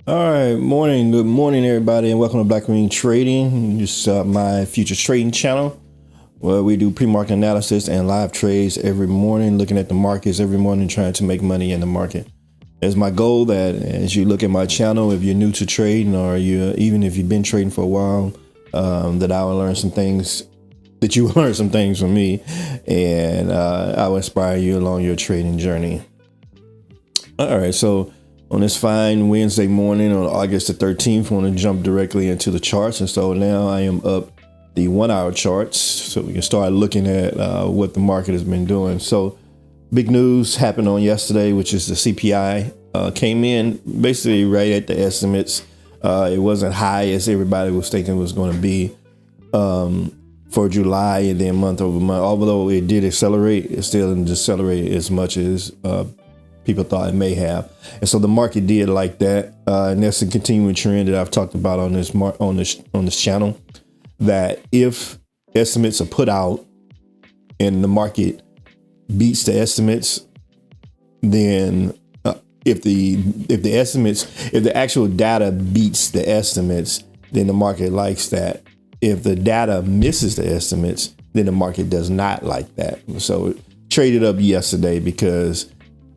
All right, morning. Good morning, everybody, and welcome to Blackwing Trading. This is my futures trading channel where we do pre-market analysis and live trades every morning, looking at the markets every morning, trying to make money in the market. It's my goal that as you look at my channel, if you're new to trading or even if you've been trading for a while, that I will learn some things, that you will learn some things from me, and I will inspire you along your trading journey. All right, so on this fine Wednesday morning on August the 13th, I want to jump directly into the charts. And so now I am up the 1 hour charts so we can start looking at what the market has been doing. So big news happened on yesterday, which is the CPI came in basically right at the estimates. It wasn't high as everybody was thinking it was going to be for July, and then month over month. Although it did accelerate, it still didn't decelerate as much as people thought it may have. And so the market did like that. And that's a continuing trend that I've talked about on this channel, that if estimates are put out and the market beats the estimates, then if the actual data beats the estimates, then the market likes that. If the data misses the estimates, then the market does not like that. So it traded up yesterday because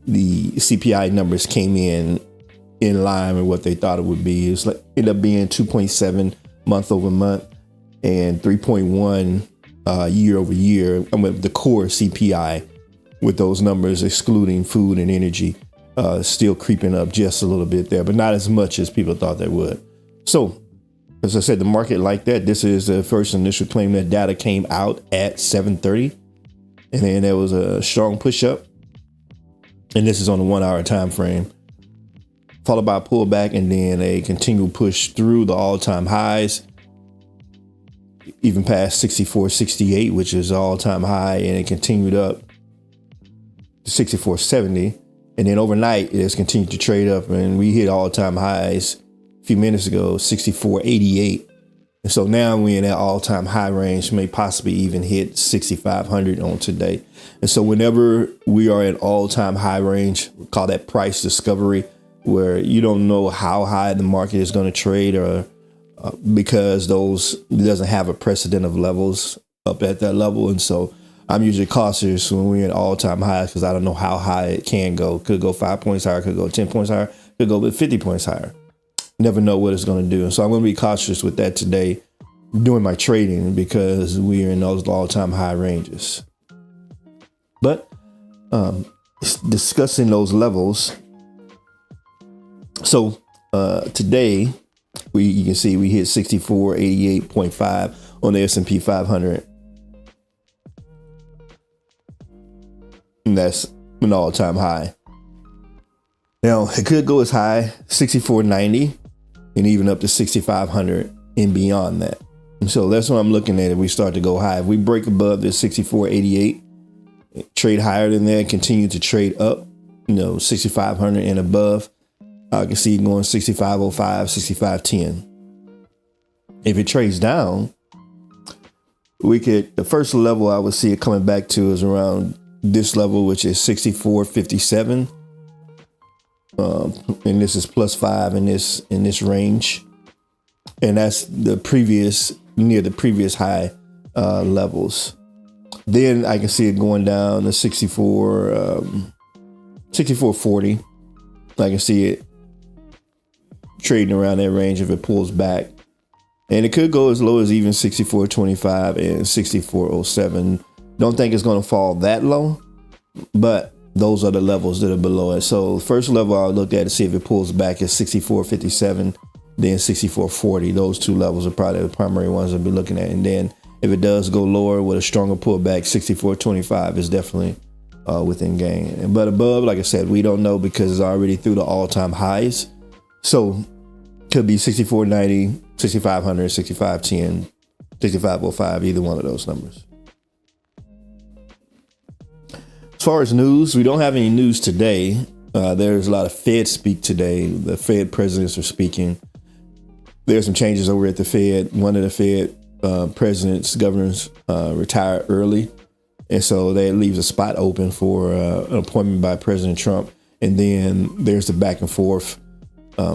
the CPI numbers came in line with what they thought it would be. It ended up being 2.7 month over month and 3.1 year over year. I mean, the core CPI with those numbers excluding food and energy still creeping up just a little bit there, but not as much as people thought they would. So as I said, the market like that. This is the first initial claim that data came out at 7:30, and then there was a strong push up. And this is on the 1 hour time frame, followed by a pullback and then a continual push through the all-time highs, even past 64.68, which is all-time high, and it continued up to 64.70. And then overnight, it has continued to trade up, and we hit all-time highs a few minutes ago, 64.88. And so now we're in that all-time high range, may possibly even hit 6,500 on today. And so whenever we are at all-time high range, we call that price discovery, where you don't know how high the market is going to trade, or because it doesn't have a precedent of levels up at that level. And so I'm usually cautious when we're at all-time highs because I don't know how high it can go. Could go 5 points higher, could go 10 points higher, could go 50 points higher. Never know what it's going to do. And so I'm going to be cautious with that today doing my trading because we are in those all-time high ranges. But discussing those levels. So today you can see we hit 64.88.5 on the S&P 500. And that's an all-time high. Now it could go as high 64.90 and even up to 6,500 and beyond that. And so that's what I'm looking at if we start to go high. If we break above this 64.88, trade higher than that, continue to trade up, 6,500 and above, I can see it going 65.05, 65.10. If it trades down, the first level I would see it coming back to is around this level, which is 64.57. And this is +5 in this range, and that's near the previous high levels. Then I can see it going down to 64.40. I can see it trading around that range if it pulls back, and it could go as low as even 64.25 and 64.07. Don't think it's going to fall that low, but those are the levels that are below it. So the first level I'll look at to see if it pulls back is 64.57, then 64.40. Those two levels are probably the primary ones I'll be looking at. And then if it does go lower with a stronger pullback, 64.25 is definitely within gain. But above, like I said, we don't know because it's already through the all-time highs. So could be 64.90, 6,500, 65.10, 65.05, either one of those numbers. As far as news, we don't have any news today. There's a lot of Fed speak today. The Fed presidents are speaking. There's some changes over at the Fed. One of the Fed governors retired early. And so that leaves a spot open for an appointment by President Trump. And then there's the back and forth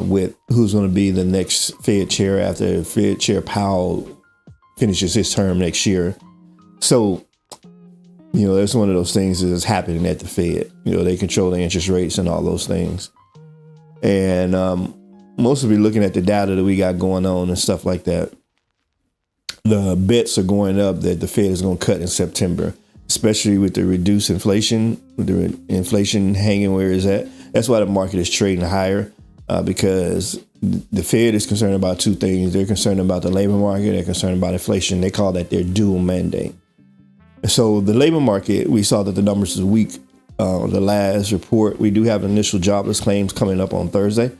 with who's going to be the next Fed chair after Fed Chair Powell finishes his term next year. So, that's one of those things that is happening at the Fed. They control the interest rates and all those things. And most will be looking at the data that we got going on and stuff like that. The bets are going up that the Fed is going to cut in September, especially with the reduced inflation, with the inflation hanging where it's at. That's why the market is trading higher, because the Fed is concerned about two things. They're concerned about the labor market. They're concerned about inflation. They call that their dual mandate. So the labor market, we saw that the numbers is weak. The last report, we do have initial jobless claims coming up on Thursday.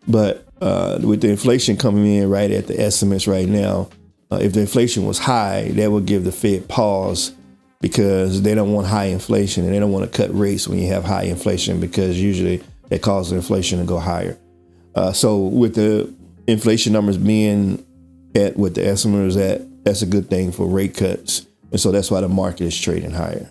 But with the inflation coming in right at the estimates right now, if the inflation was high, that would give the Fed pause, because they don't want high inflation and they don't want to cut rates when you have high inflation, because usually that causes inflation to go higher. So with the inflation numbers being at what the estimate is at, that's a good thing for rate cuts. And so that's why the market is trading higher.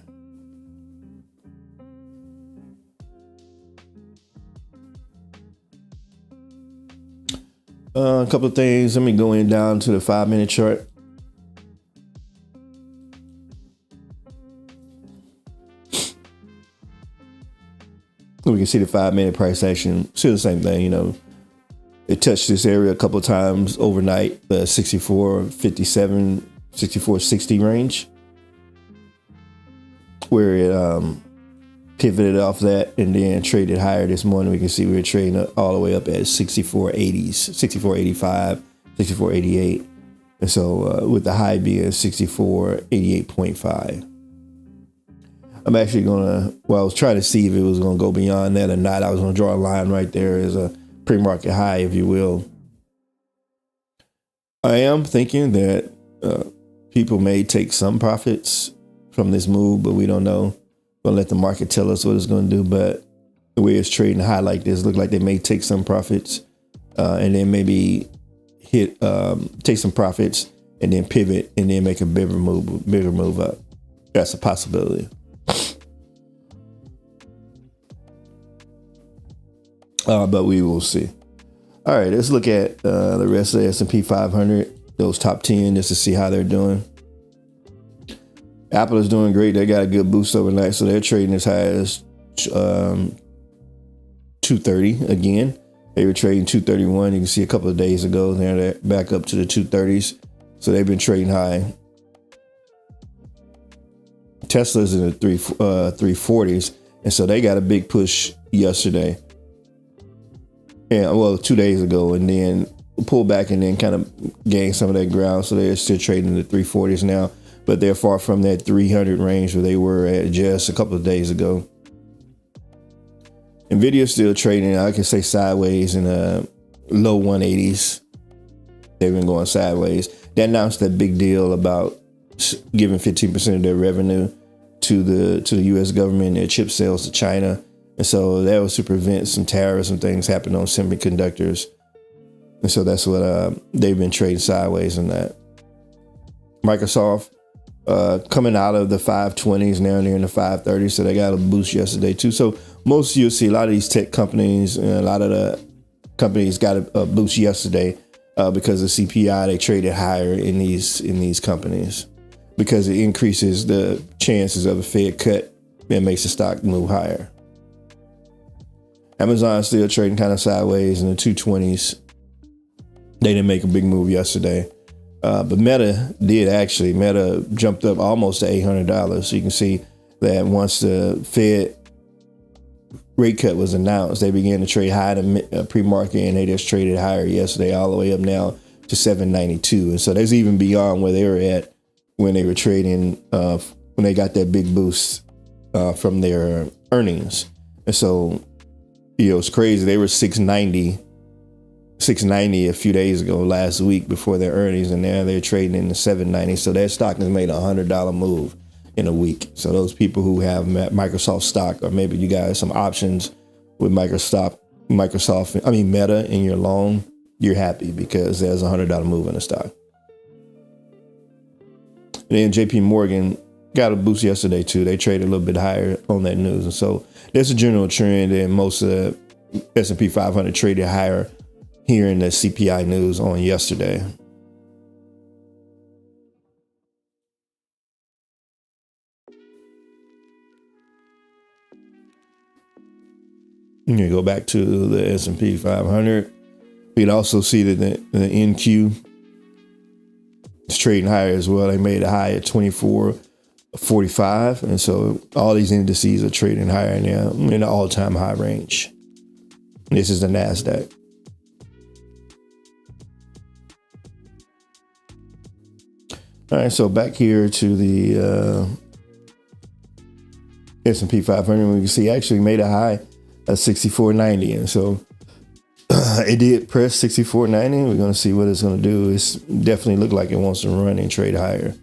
A couple of things. Let me go in down to the 5-minute chart. We can see the 5-minute price action. Still the same thing, It touched this area a couple of times overnight, the 64.57, 64.60 range, where it pivoted off that and then traded higher this morning. We can see we're trading all the way up at 64.80s, 64.85, 64.88. And so with the high being 64.88.5. I'm actually I was trying to see if it was going to go beyond that or not. I was going to draw a line right there as a pre-market high, if you will. I am thinking that people may take some profits from this move, but we don't know. We'll let the market tell us what it's going to do. But the way it's trading high like this, look like they may take some profits and then maybe take some profits and then pivot and then make a bigger move up. That's a possibility. But we will see. All right, let's look at the rest of the S&P 500, those top 10, just to see how they're doing. Apple is doing great. They got a good boost overnight, so they're trading as high as 230 again. They were trading 231. You can see a couple of days ago, they're back up to the 230s. So they've been trading high. Tesla's in the 340s, and so they got a big push yesterday. And 2 days ago, and then pull back and then kind of gain some of that ground. So they're still trading in the 340s now, but they're far from that 300 range where they were at just a couple of days ago. Nvidia's still trading, I can say, sideways in the low 180s. They've been going sideways. They announced that big deal about giving 15% of their revenue to the U.S. government, their chip sales to China. And so that was to prevent some tariffs and things happening on semiconductors. And so that's what they've been trading sideways in that. Microsoft coming out of the 520s, now they're in the 530s. So they got a boost yesterday too. So most you'll see a lot of these tech companies and a lot of the companies got a boost yesterday because of CPI. They traded higher in these companies because it increases the chances of a Fed cut and makes the stock move higher. Amazon still trading kind of sideways in the 220s. They didn't make a big move yesterday. But Meta did actually. Meta jumped up almost to $800. So you can see that once the Fed rate cut was announced, they began to trade high to pre-market, and they just traded higher yesterday all the way up now to $792. And so that's even beyond where they were at when they were trading, when they got that big boost from their earnings. And so, it's crazy. They were 690 a few days ago, last week before their earnings, and now they're trading in the 790. So their stock has made $100 move in a week. So those people who have Microsoft stock, or maybe you guys some options with Meta in your long, you're happy because there's $100 move in the stock. And then JP Morgan got a boost yesterday too. They traded a little bit higher on that news. And so there's a general trend in most of S&P 500 traded higher here in the CPI news on yesterday. You go back to the S&P 500. You can also see that the NQ is trading higher as well. They made a high at 24.45, and so all these indices are trading higher now in the all-time high range. This is the NASDAQ. All right, so back here to the S&P 500, we can see actually made a high at 64.90, and so it did press 64.90. We're going to see what it's going to do. It's definitely look like it wants to run and trade higher.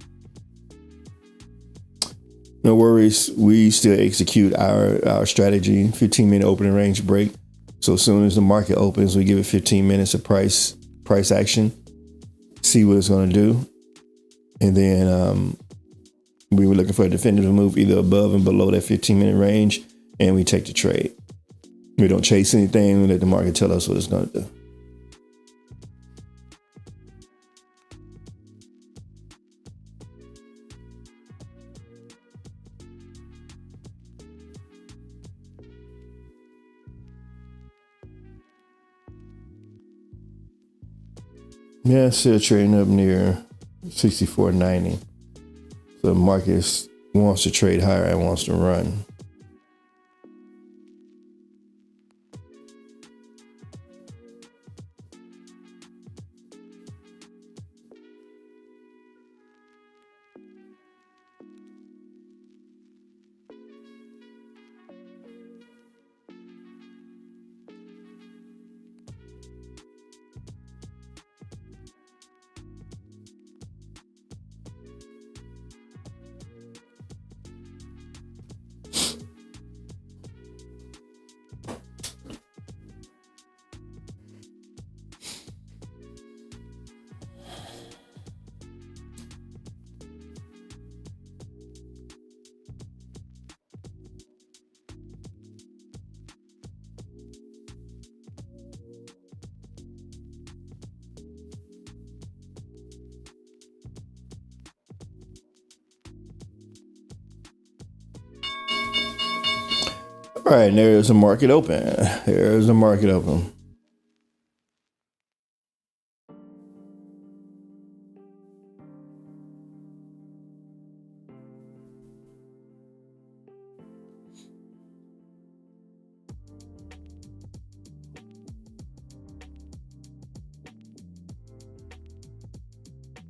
No worries. We still execute our strategy, 15-minute opening range break. So as soon as the market opens, we give it 15 minutes of price action, see what it's going to do. And then we were looking for a definitive move either above and below that 15-minute range, and we take the trade. We don't chase anything. We let the market tell us what it's going to do. Yeah, still trading up near 64.90. So the market wants to trade higher and wants to run. All right, and there's a market open. There's a market open.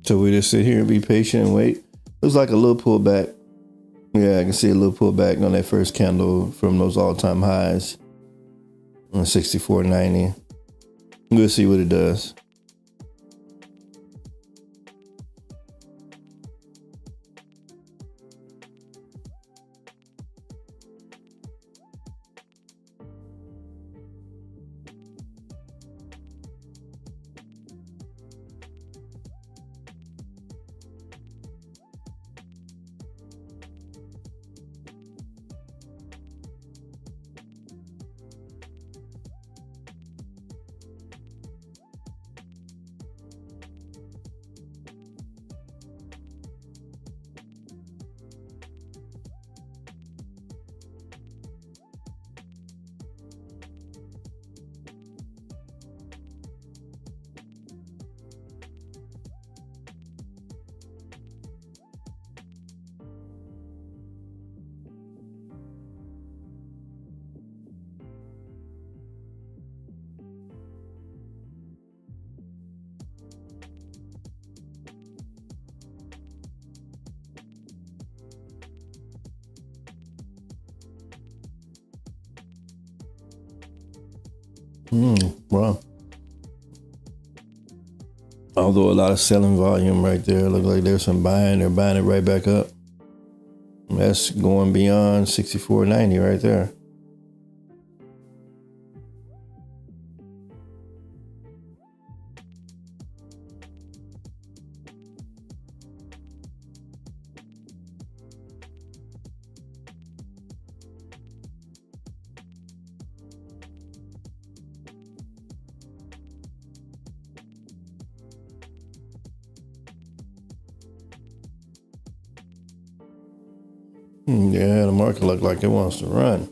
So we just sit here and be patient and wait. Looks like a little pullback. Yeah, I can see a little pullback on that first candle from those all-time highs on 64.90. We'll see what it does. Wow. Although a lot of selling volume right there. Look like there's some buying. They're buying it right back up. That's going beyond 64.90 right there. Yeah, the market looked like it wants to run.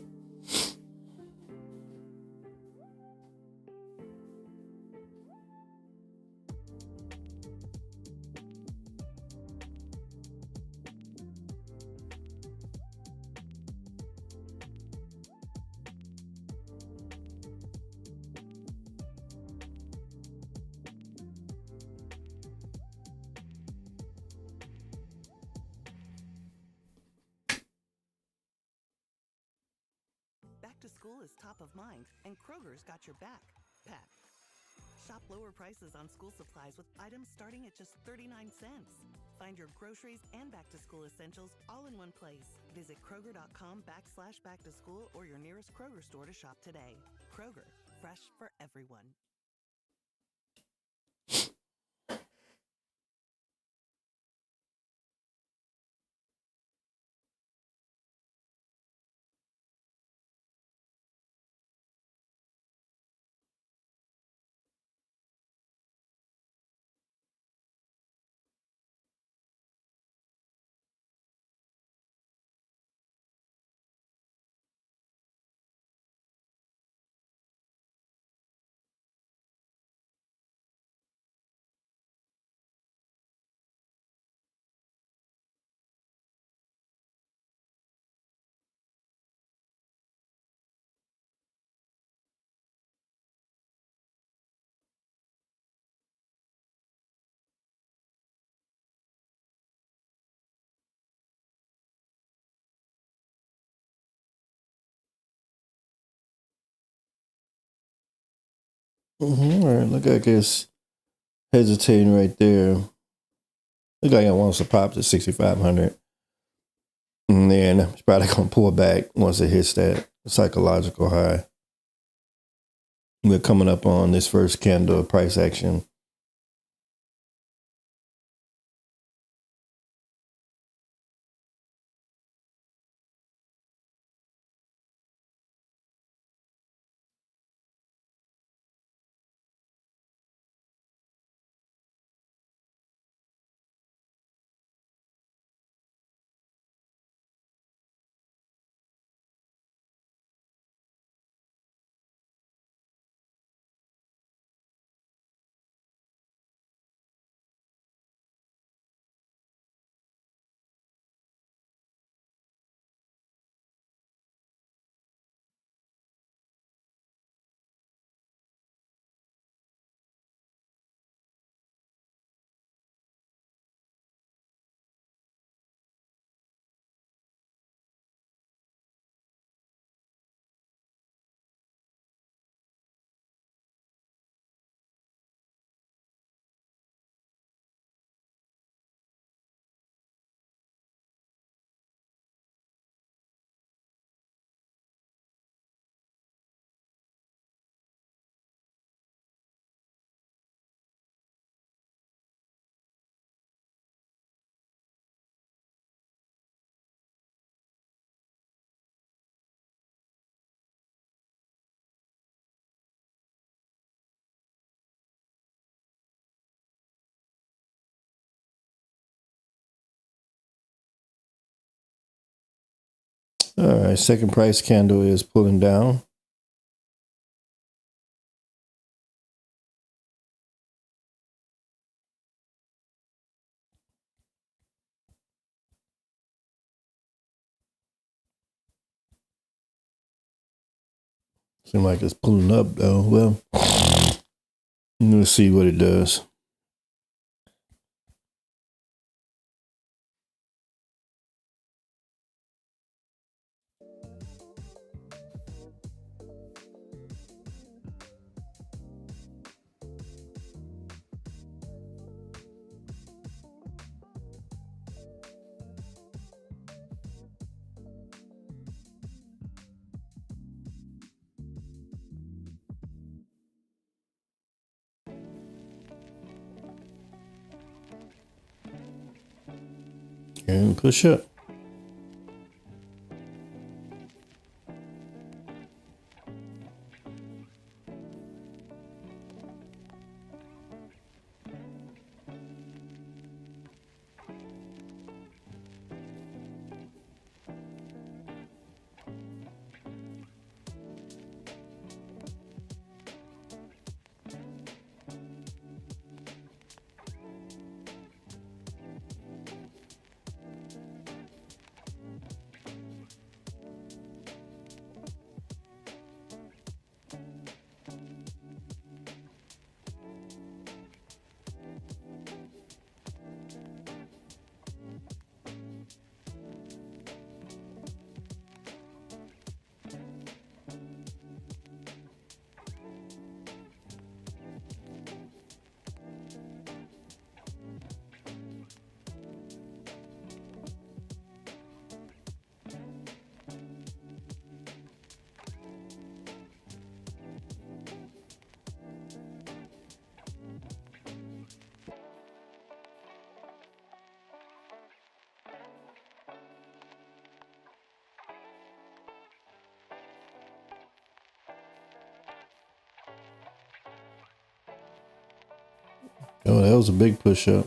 Back to school is top of mind, and Kroger's got your back, Pat. Shop lower prices on school supplies with items starting at just 39 cents. Find your groceries and back-to-school essentials all in one place. Visit Kroger.com/back-to-school or your nearest Kroger store to shop today. Kroger, fresh for everyone. All right, look like it's hesitating right there. Look like it wants to pop to 6,500. And then it's probably going to pull back once it hits that psychological high. We're coming up on this first candle price action. All right, second price candle is pulling down. Seems like it's pulling up though. Well, let's see what it does. And push up. Oh, that was a big push up.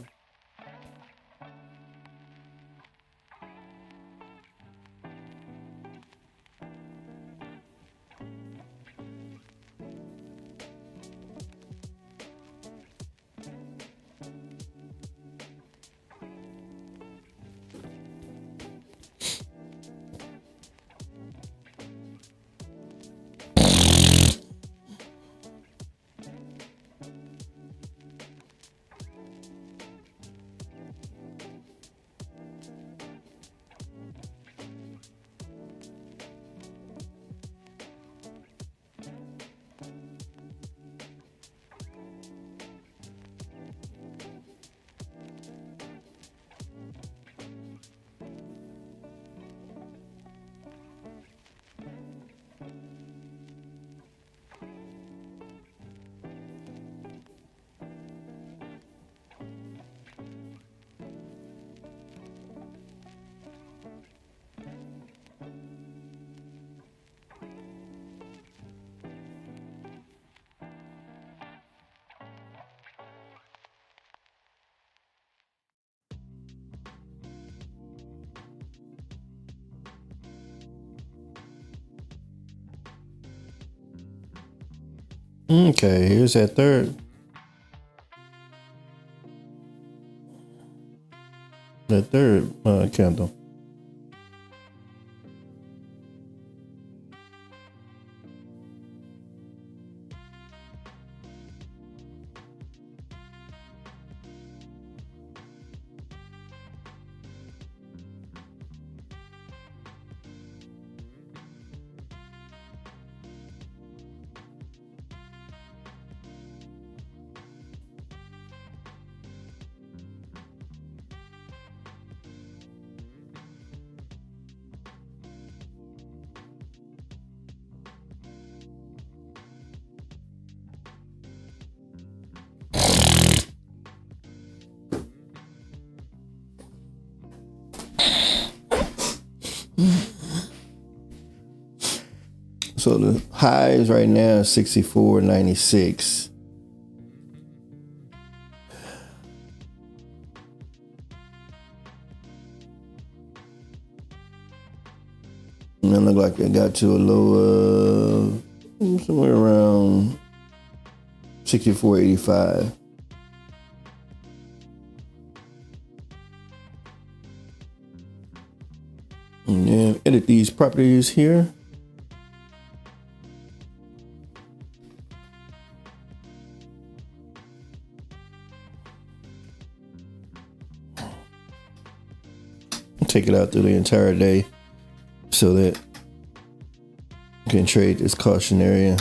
Okay, here's that third. That third candle. So the highs right now is 64.96. And it looked like it got to a low of somewhere around 64.85. And then edit these properties here. Take it out through the entire day so that you can trade this caution area.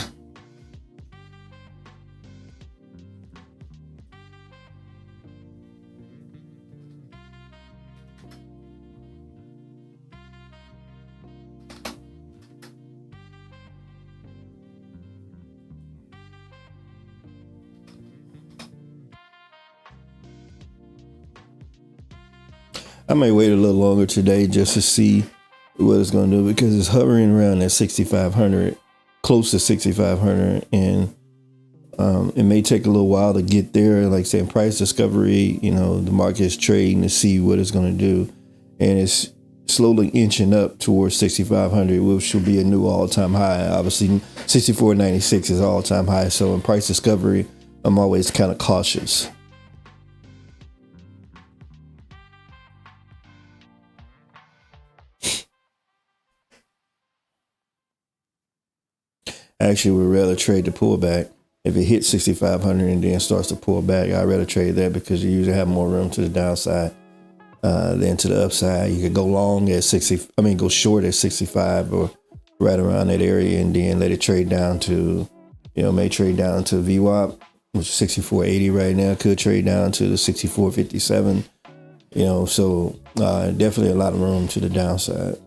I may wait a little longer today just to see what it's going to do, because it's hovering around at 6,500, close to 6,500, and it may take a little while to get there. Like saying price discovery, the market is trading to see what it's going to do, and it's slowly inching up towards 6,500, which will be a new all-time high. Obviously, 64.96 is all-time high. So in price discovery, I'm always kind of cautious. Actually would rather trade the pullback. If it hits 6,500 and then starts to pull back, I'd rather trade that, because you usually have more room to the downside than to the upside. You could go long at go short at 65 or right around that area, and then let it trade down to, may trade down to VWAP, which is 64.80 right now. Could trade down to the 64.57. So definitely a lot of room to the downside.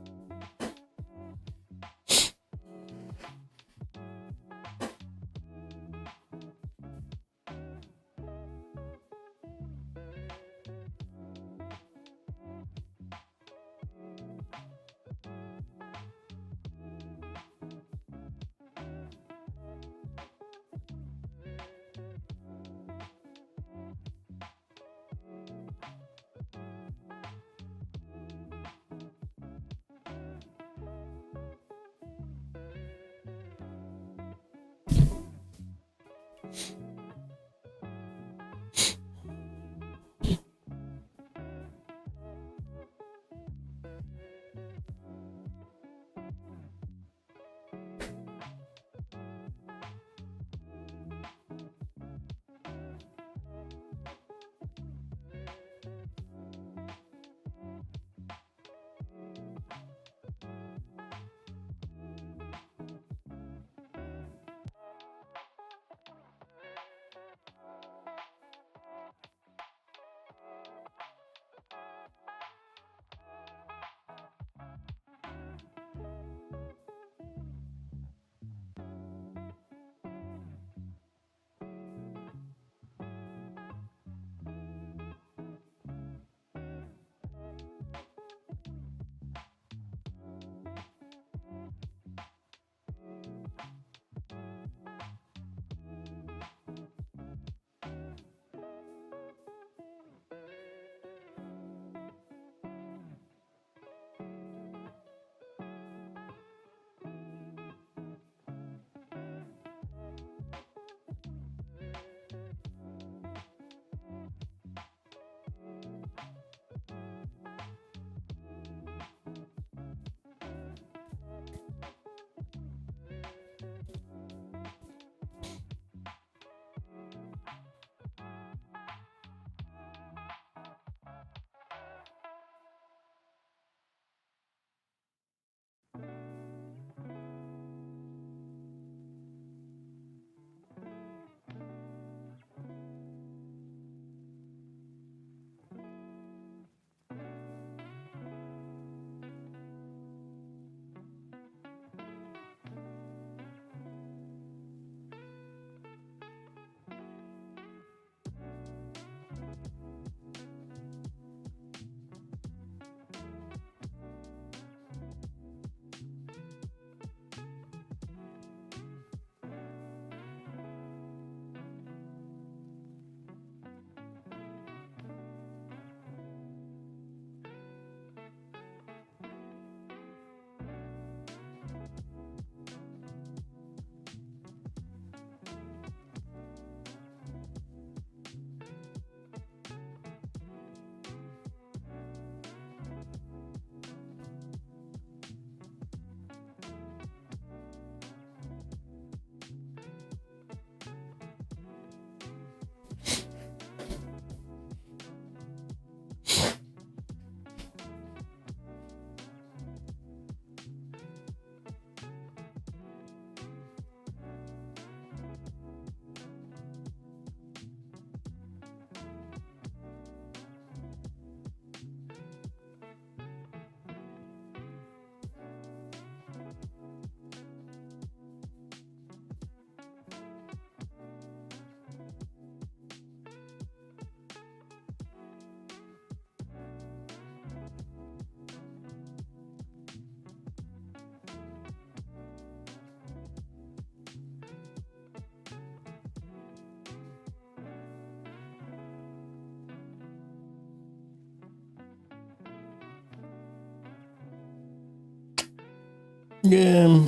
Yeah,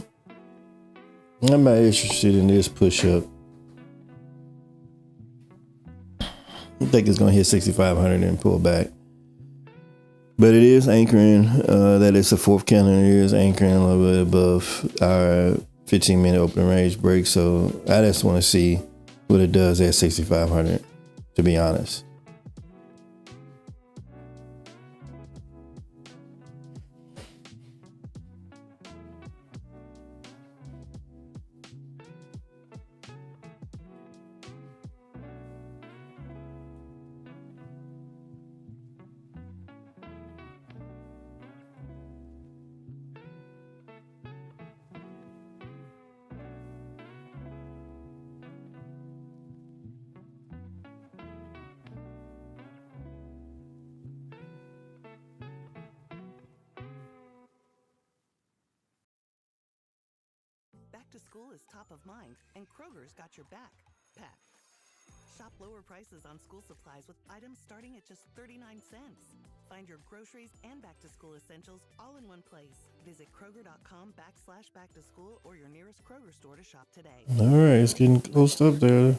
I'm not interested in this push up. I think it's gonna hit 6,500 and pull back. But it is anchoring. That is the fourth candle. It is anchoring a little bit above our 15-minute open range break. So I just want to see what it does at 6,500, to be honest. Back to school is top of mind, and Kroger's got your back. Pack. Shop lower prices on school supplies with items starting at just 39 cents. Find your groceries and back-to-school essentials all in one place. Visit Kroger.com/back-to-school or your nearest Kroger store to shop today. All right, it's getting close up there.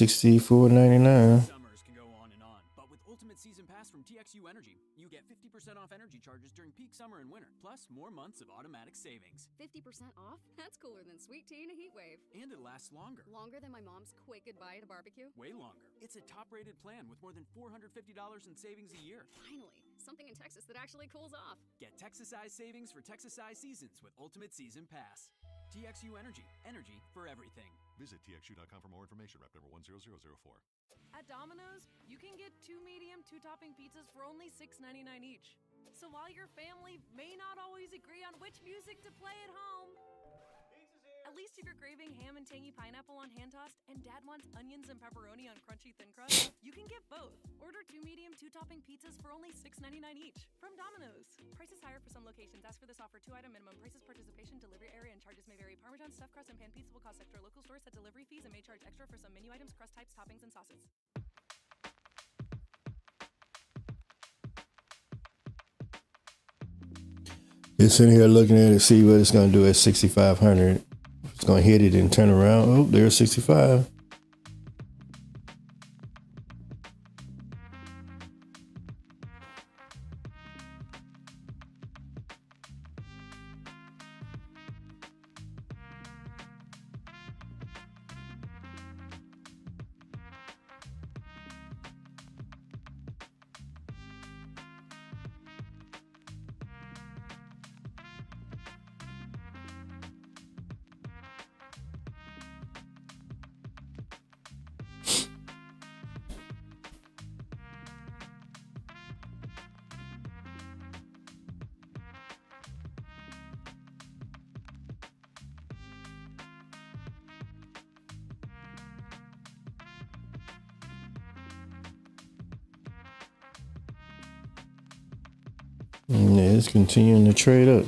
$64.99. Summers can go on, but with Ultimate Season Pass from TXU Energy, you get 50% off energy charges during peak summer and winter, plus more months of automatic savings. 50% off? That's cooler than sweet tea in a heat wave. And it lasts longer. Longer than my mom's quick goodbye at a barbecue? Way longer. It's a top-rated plan with more than $450 in savings a year. Finally, something in Texas that actually cools off. Get Texas-sized savings for Texas-sized seasons with Ultimate Season Pass. TXU Energy. Energy for everything. Visit txu.com for more information. Rep number 10004. At Domino's, you can get 2 medium, 2-topping pizzas for only $6.99 each. So while your family may not always agree on which music to play at home, at least if you're craving ham and tangy pineapple on hand tossed and dad wants onions and pepperoni on crunchy thin crust, you can get both. Order 2 medium, 2-topping pizzas for only $6.99 each from Domino's. Prices higher for some locations. Ask for this offer. 2-item minimum. Prices, participation, delivery area, and charges may vary. Parmesan, stuffed crust, and pan pizza will cost extra. Local stores set delivery fees and may charge extra for some menu items, crust types, toppings, and sauces. Just sitting here looking at it, see what it's going to do at 6,500. It's going to hit it and turn around. Oh, there's 65. Yeah, it's continuing to trade up.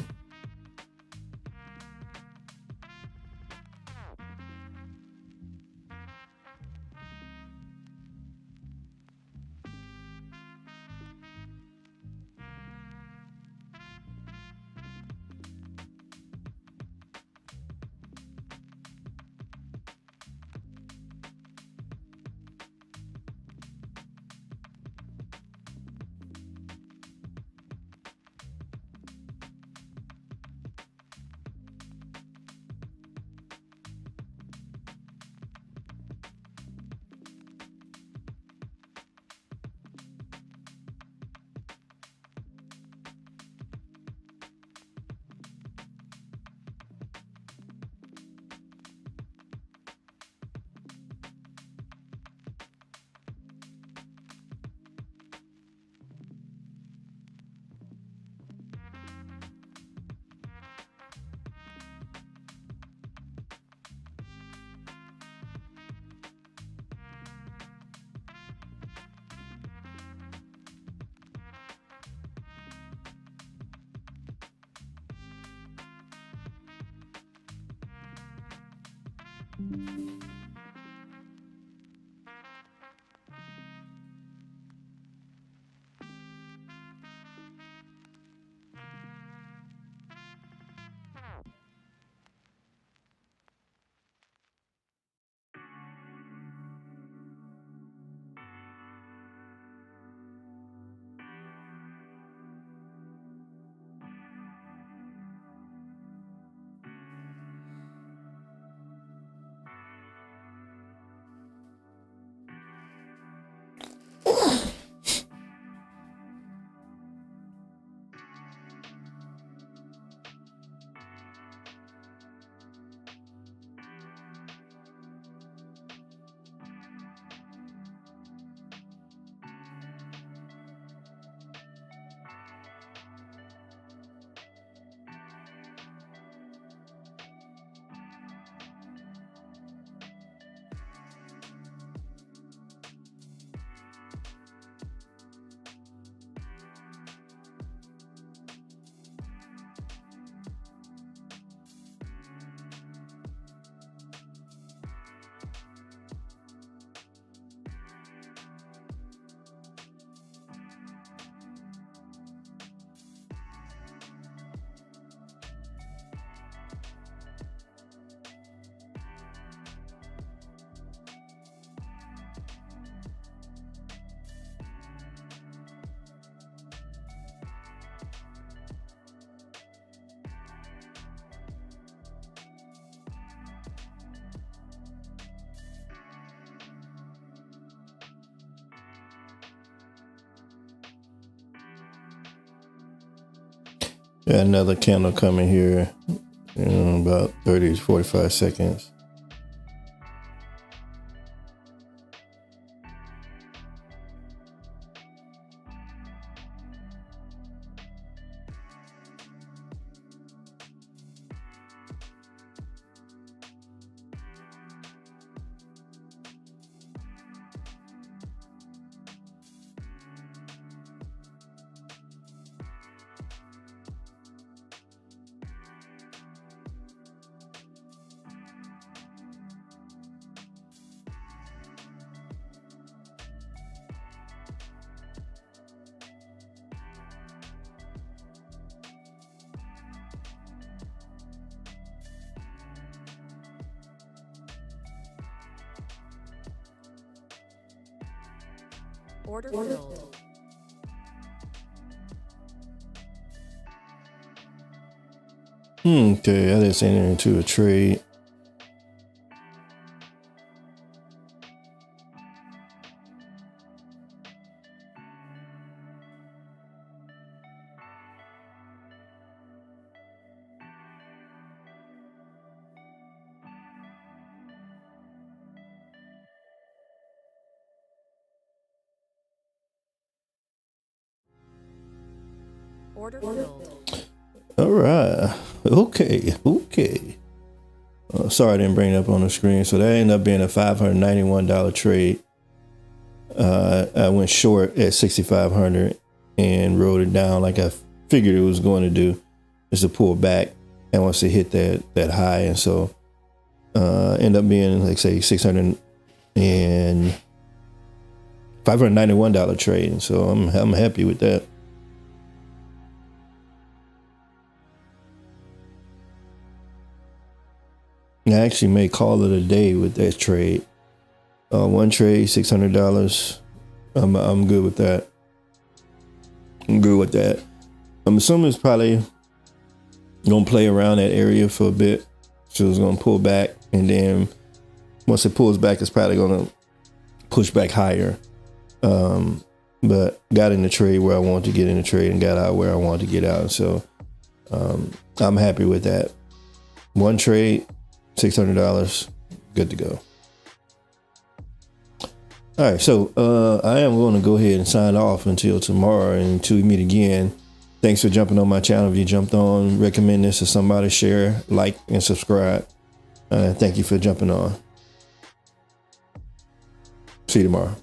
Got another candle coming here in about 30 to 45 seconds. Order filled. Okay, I just entered into a trade. Order filled. All right. Okay. Sorry I didn't bring it up on the screen. So that ended up being a $591 trade. I went short at 6,500 and wrote it down like I figured it was going to do, is to pull back and once it hit that high. And so end up being like say $591 trade. And so I'm happy with that. I actually may call it a day with that trade. One trade, $600. I'm good with that. I'm assuming it's probably gonna play around that area for a bit. So it's gonna pull back, and then once it pulls back, it's probably gonna push back higher. But got in the trade where I wanted to get in the trade and got out where I wanted to get out. So I'm happy with that. One trade, $600, good to go. All right, so I am going to go ahead and sign off until tomorrow, and until we meet again. Thanks for jumping on my channel. If you jumped on, recommend this to somebody, share, like, and subscribe. Thank you for jumping on. See you tomorrow.